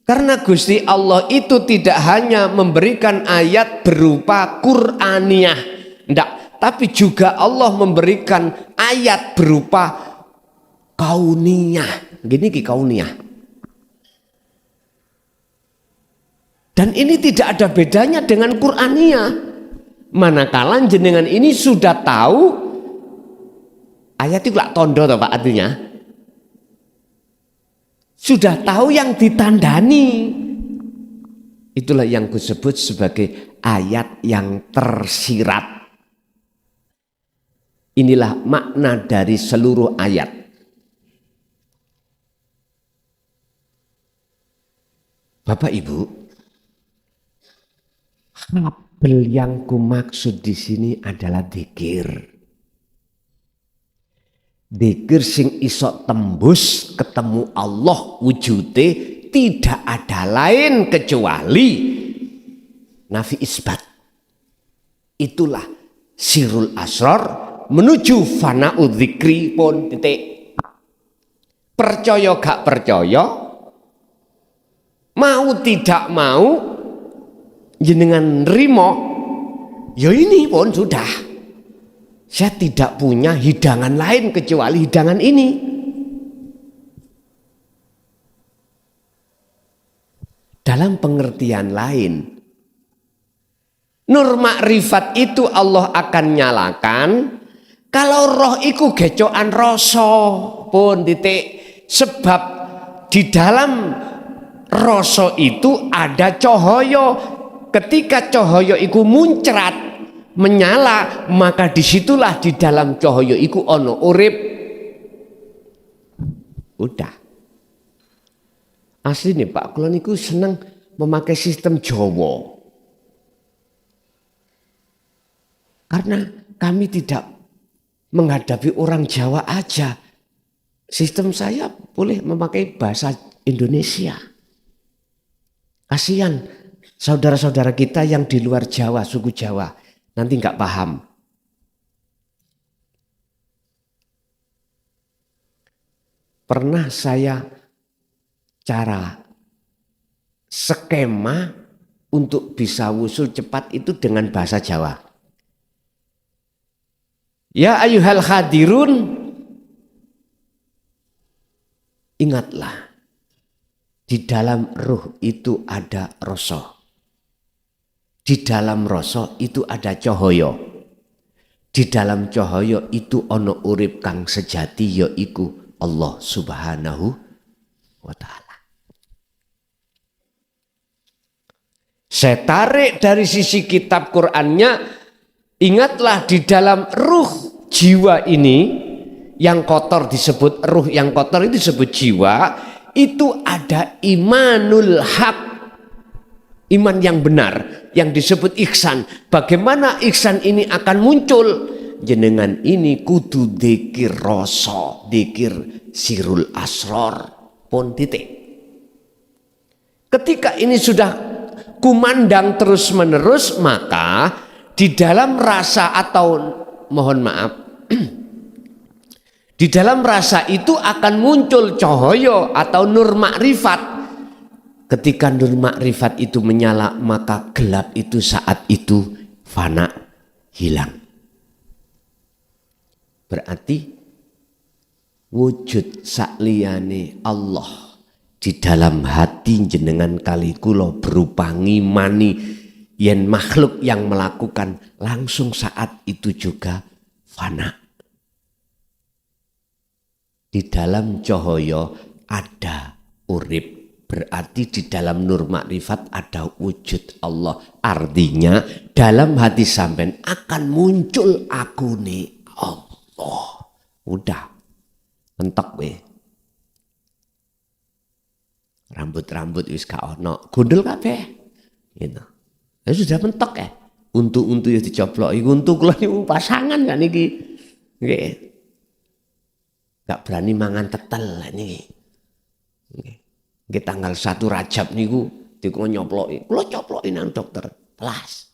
[SPEAKER 1] Karena Gusti Allah itu tidak hanya memberikan ayat berupa Qur'aniyah, enggak, tapi juga Allah memberikan ayat berupa kauniyah. Gini ki kauniyah. Dan ini tidak ada bedanya dengan Qur'aniyah. Manakala jenengan ini sudah tahu ayat itu lak tondo toh Pak artinya. Sudah tahu yang ditandani. Itulah yang disebut sebagai ayat yang tersirat. Inilah makna dari seluruh ayat. Bapak Ibu, kabel yang kumaksud di sini adalah dzikir. Dzikir sing iso tembus ketemu Allah wujude tidak ada lain kecuali nafi isbat. Itulah sirul asrar menuju fana'u dzikri pun titik. Percaya gak percaya, mau tidak mau, jenengan rimo, ya ini pun sudah. Saya tidak punya hidangan lain kecuali hidangan ini. Dalam pengertian lain, nur makrifat itu Allah akan nyalakan kalau roh iku gecokan rasa pun titik. Sebab di dalam rasa itu ada cahaya. Ketika cahaya iku muncrat menyala, maka disitulah di dalam cahaya iku ono urip. Udah. Asli nih Pak, kula niku seneng memakai sistem Jawa. Karena kami tidak menghadapi orang Jawa aja. Sistem saya boleh memakai bahasa Indonesia. Kasihan saudara-saudara kita yang di luar Jawa, suku Jawa, nanti nggak paham. Pernah saya cara skema untuk bisa wusul cepat itu dengan bahasa Jawa. Ya ayyuhal hadirun, ingatlah di dalam ruh itu ada rasa. Di dalam rasa itu ada cahaya. Di dalam cahaya itu ono urip kang sejati yaiku Allah Subhanahu wa ta'ala. Saya tarik dari sisi kitab Qur'annya, ingatlah di dalam ruh jiwa ini yang kotor disebut ruh, yang kotor itu disebut jiwa, itu ada imanul haq, iman yang benar yang disebut ihsan. Bagaimana ihsan ini akan muncul? Jenengan ini kudu dzikir rasa, dzikir sirul asrar pun titik. Ketika ini sudah kumandang terus menerus, maka di dalam rasa atau mohon maaf di dalam rasa itu akan muncul cahaya atau nur makrifat. Ketika nur makrifat itu menyala, maka gelap itu saat itu fana, hilang. Berarti wujud sakliyane Allah di dalam hati jenengan kali kula berupa ngimani yen makhluk yang melakukan langsung saat itu juga fana. Di dalam cahaya ada urip, berarti di dalam nur makrifat ada wujud Allah. Artinya dalam hati sampean akan muncul aku nih Allah. Udah mentok weh. Rambut-rambut wis gak ono, gundul kabeh. Gitu. Ya sudah mentok ya. Untu-untu ya dicoploki, untu kula niku pasangan kan iki. Nggih. Gak berani mangan tetel niki. Nggih. Nggih tanggal 1 Rajab niku dikon nyoploki. Kula coploki nang dokter, telas.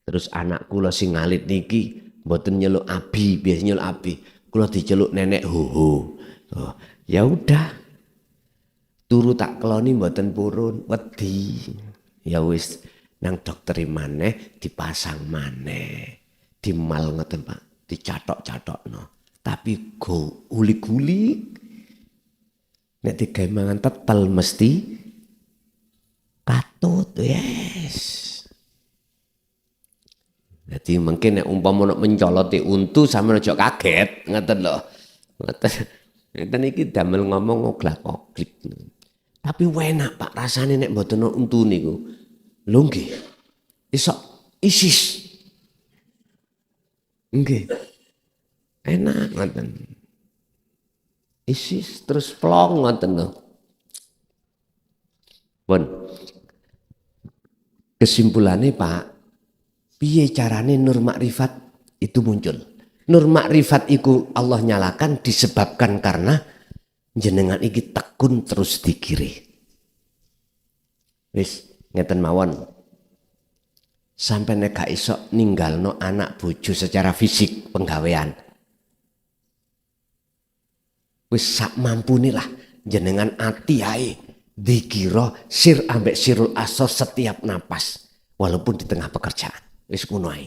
[SPEAKER 1] Terus anak kula sing alit niki mboten nyeluk abi, biasa nyeluk abi. Kula diceluk nenek hoho. Oh, ya udah. Turu tak keloni mboten purun, wedi. Ya wis nang dokter maneh dipasang maneh. Dimal ngoten Pak, dicatok-catokno. Tapi go uli-guli. Nek digawe mangan tetel mesti katut, yes. Jadi mungkin nek umpama mencoloti untu sampeyan aja kaget, ngoten lho. Ngoten iki damel ngomong oglak-oglik. Tapi enak Pak rasane nek mboten untu niku. Lho nggih. Iso isis. Nggih. Enak ngoten. Isis terus plong ngoten lho. Pun. Kesimpulannya Pak, piye carane nur makrifat itu muncul. Nur makrifat iku Allah nyalakan disebabkan karena jenengan iki tekun terus dikiri. Wis ngeten mawon. Sampai nek gak iso ninggalno anak bojo secara fisik penggawean. Wis sak mampune lah jenengan ati ae dikira sir ambek sirul asor setiap napas walaupun di tengah pekerjaan. Wis ngono ae.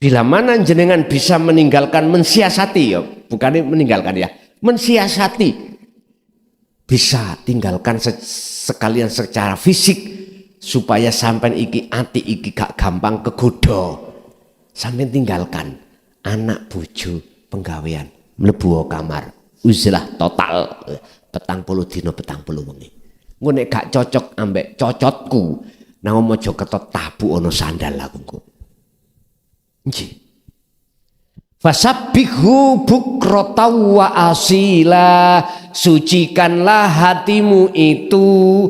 [SPEAKER 1] Bila mana jenengan bisa meninggalkan mensiasati ya, bukan meninggalkan ya, mensiasati bisa tinggalkan sekalian secara fisik supaya sampai iki ati iki gak gampang kegoda. Sampai tinggalkan anak bojo penggawean mlebu kamar uzlah total 40 dina 40 wengi. Engko nek gak cocok ambek cocotku nang Mojokerto tabu ana sandal aku engko. Nggih. Fasabbihu bukrata wa asila, sucikanlah hatimu itu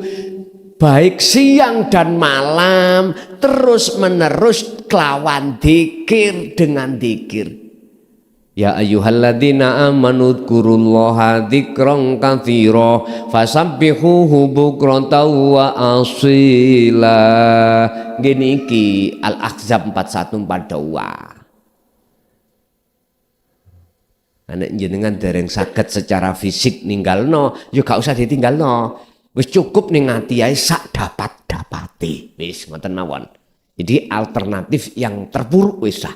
[SPEAKER 1] baik siang dan malam terus menerus kelawan dzikir dengan dzikir. Ya ayyuhalladzina amanu dzkurullaha dzikran katsira fasabbihuhu bukrata wa asila. Gini iki Al-Ahzab 4142. Anak jenengan dereng saged secara fisik ninggalno, yo gak usah ditinggalno. Wis cukup ning ati ae sak dapat-dapate. Wis ngoten mawon. Jadi alternatif yang terburuk wis ah.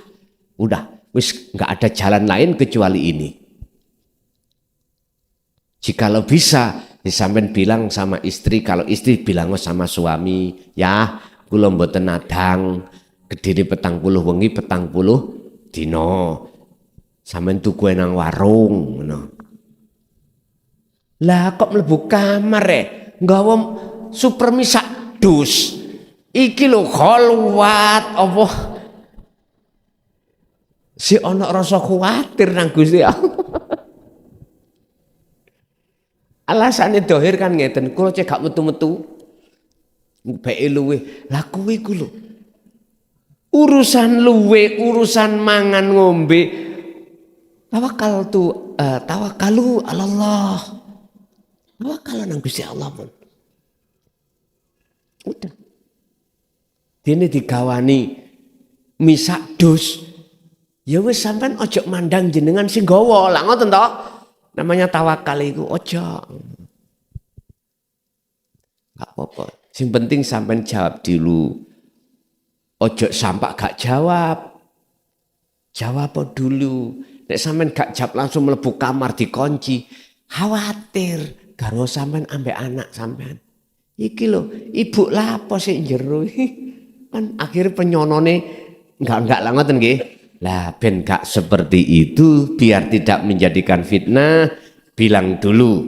[SPEAKER 1] Udah, wis enggak ada jalan lain kecuali ini. Jikalau bisa, sampean bilang sama istri, kalau istri bilang sama suami, ya, kula mboten nadang, kediri 40 wengi 40 dina. Sampeyan tuku nang warung ngono. Lah kok mlebu kamar nggawa supermi sak dus. Iki lho kholwat apa? Si ana rasa kuwatir nang Gusti Allah. Alasane dohir kan ngeten, kula cek gak metu-metu. Beke luwe. Lah kuwi ku lho. Urusan luwe, urusan mangan ngombe. Tawakkalu Allah. Tawakal nang Gusti Allah pun. Udah. Dene digawani misak dus. Ya wis sampean ojo mandang jenengan sing gawa. Lah ngoten to. Namanya tawakal iku ojo. Gak apa-apa. Sing penting sampean jawab dulu. Ojo sampak gak jawab. Jawab dulu. Nek sampean gak jawab langsung mlebu kamar dikunci, khawatir karo sampean ambek anak sampean. Iki lho, ibu lapo sik jero. Kan akhirnya penyonone enggak lah ngoten nggih. Lah ben gak seperti itu biar tidak menjadikan fitnah, bilang dulu.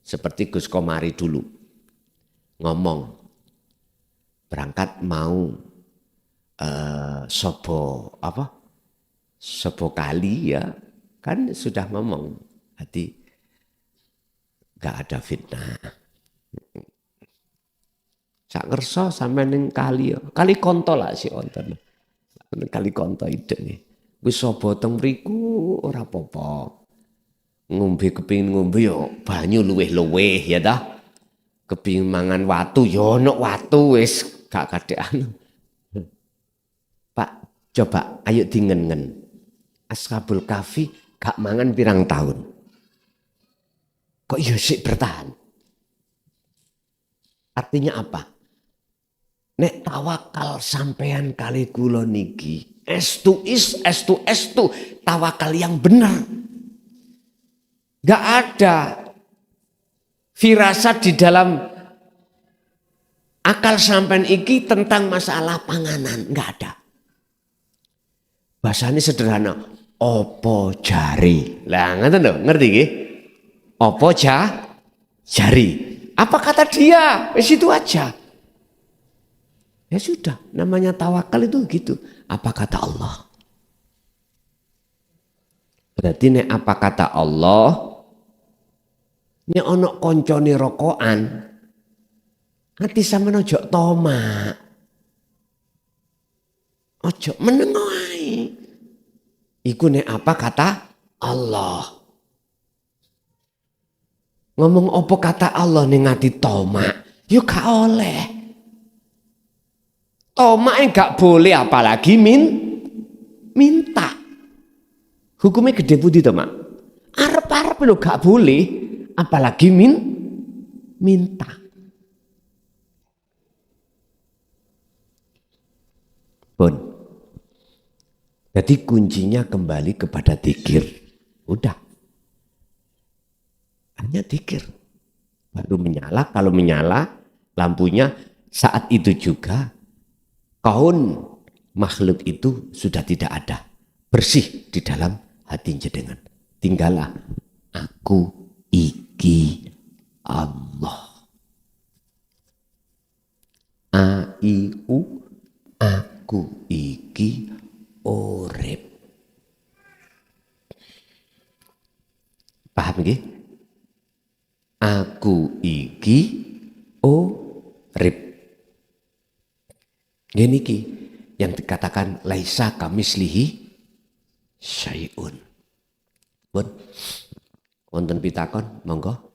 [SPEAKER 1] Seperti Gus Komari dulu. Ngomong berangkat mau sopo kali ya kan sudah ngomong hati gak ada fitnah. Sak ngerso sampean ning kali konto lah si onten. Kali konto ide nih. Wis sapa teng mriku ora apa-apa. Ngombe kepengin ngombe yo banyu luweh-luweh ya dah. Kepengin mangan watu yo ono watu wis gak kadekan. Pak, coba ayo dingen-ngen. Ashabul Kahfi gak mangan pirang tahun. Kok ya sik bertahan? Artinya apa? Nek tawakal sampean kali kula niki. Estu tawakal yang benar. Gak ada firasat di dalam akal sampean iki tentang masalah panganan. Gak ada. Bahasanya sederhana. Opo jari. Lah ngoten lho, ngerti nggih? Apa jari. Apa kata dia? Itu aja. Ya sudah, namanya tawakal itu gitu. Apa kata Allah? Berarti nek apa kata Allah? Nek ono koncone rokokan, hati sama ojo tomak. Ojo menengoai. Iku nek apa kata Allah. Ngomong apa kata Allah ning ngati tomak, yo gak oleh. Tomak gak boleh apalagi minta. Hukumnya gede putih to, Mak. Arep-arep lho gak boleh apalagi minta. Pun. Jadi kuncinya kembali kepada dzikir. Udah. Hanya dzikir. Baru menyala, kalau menyala lampunya saat itu juga kaun makhluk itu sudah tidak ada. Bersih di dalam hati jenengan. Tinggallah aku iki Allah. A-I-U, aku iki urip. Paham nggih? Aku iki urip. Ngene iki yang dikatakan laisa kamislihi syai'un. Pun wonten pitakon, monggo.